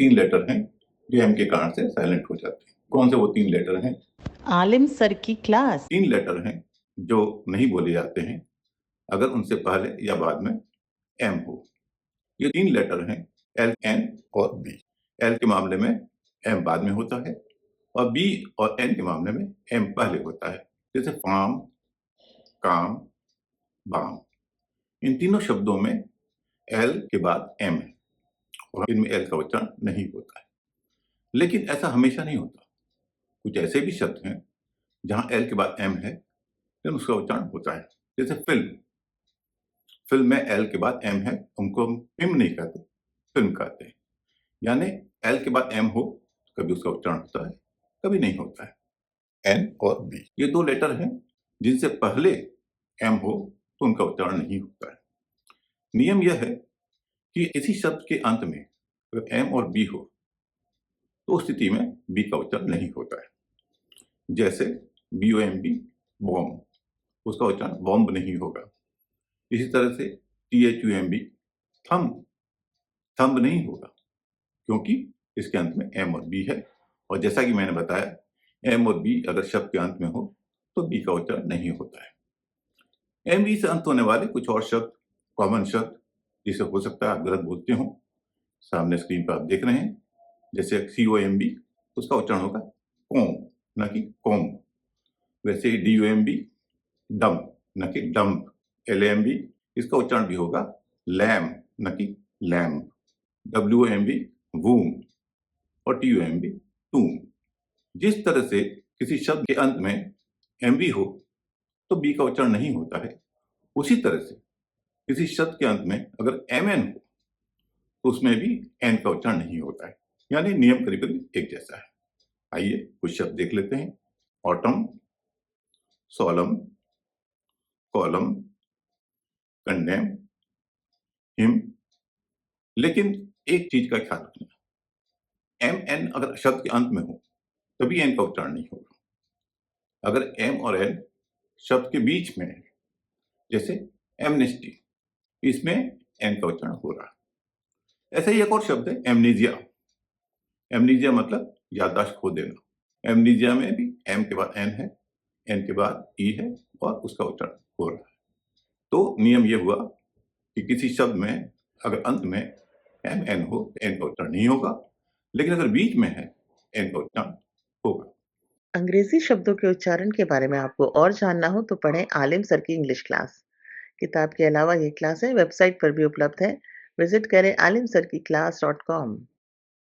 3 letter हैं जो M के कारण से साइलेंट हो जाते हैं। कौन से वो 3 लेटर हैं? आलिम सर की क्लास। 3 लेटर हैं जो नहीं बोले जाते हैं अगर उनसे पहले या बाद में एम हो। ये 3 लेटर हैं एल, एन और बी। एल के मामले में एम बाद में होता है और बी और एन के मामले में एम पहले होता है। जैसे फार्म, काम, बाम। इन तीनों शब्दों में एल के बाद एम है और इनमें एल का उच्चारण नहीं होता है। लेकिन ऐसा हमेशा नहीं होता। कुछ ऐसे भी शब्द हैं जहां एल के बाद एम है लेकिन उसका उच्चारण होता है। जैसे फिल्म। फिल्म में एल के बाद एम है, उनको हम फिल्म नहीं कहते, फिल्म कहते हैं। यानी एल के बाद एम हो कभी उसका उच्चारण होता है, कभी नहीं होता है। एन और बी ये 2 लेटर हैं जिनसे पहले एम हो तो उनका उच्चारण नहीं होता है। नियम यह है कि किसी शब्द के अंत में अगर एम और बी हो तो उस स्थिति में बी का उच्चारण नहीं होता है। जैसे BOMB, बॉम्ब, उसका उच्चारण बॉम्ब नहीं होगा। इसी तरह से THUMB, थंब, थंब नहीं होगा क्योंकि इसके अंत में एम और बी है। और जैसा कि मैंने बताया एम और बी अगर शब्द के अंत में हो तो बी का उच्चारण नहीं होता है। एम बी से अंत होने वाले कुछ और शब्द, कॉमन शब्द, जिसे हो सकता है आप गलत बोलते हो, सामने स्क्रीन पर आप देख रहे हैं। जैसे COMB, उसका उच्चारण होगा कोम, न कि कोम। वैसे ही DUMB, डम, न कि डम्प। LAMB, इसका उच्चारण भी होगा लैम, न कि लैम्प। WOMB, वूम। और TUMB, टूम। जिस तरह से किसी शब्द के अंत में MB हो तो बी का उच्चारण नहीं होता है, उसी तरह से किसी शब्द के अंत में अगर MN हो तो उसमें भी एन का उच्चारण नहीं होता है। यानी नियम करीब करीब एक जैसा है। आइए कुछ शब्द देख लेते हैं। Autumn, solemn, column, condemn, hymn. लेकिन एक चीज का ख्याल रखना, MN अगर शब्द के अंत में हो तभी एन का उच्चारण नहीं होगा। अगर एम और एन शब्द के बीच में है, जैसे एमनेस्टी, इसमें एन का उच्चारण हो रहा है। ऐसा ही एक और शब्द है एमनीजिया। एमनीजिया मतलब याददाश्त खो देना। एमनीजिया में भी एम के बाद एन है, एन के बाद ई है और उसका उच्चारण हो रहा है। तो नियम यह हुआ कि किसी शब्द में अगर अंत में एम एन हो तो एन का उच्चारण नहीं होगा, लेकिन अगर बीच में है एन का उच्चारण होगा। अंग्रेजी शब्दों के उच्चारण के बारे में आपको और जानना हो तो पढ़ें आलिम सर की इंग्लिश क्लास। किताब के अलावा ये क्लासें वेबसाइट पर भी उपलब्ध है। विजिट करें alimsarkiclass.com।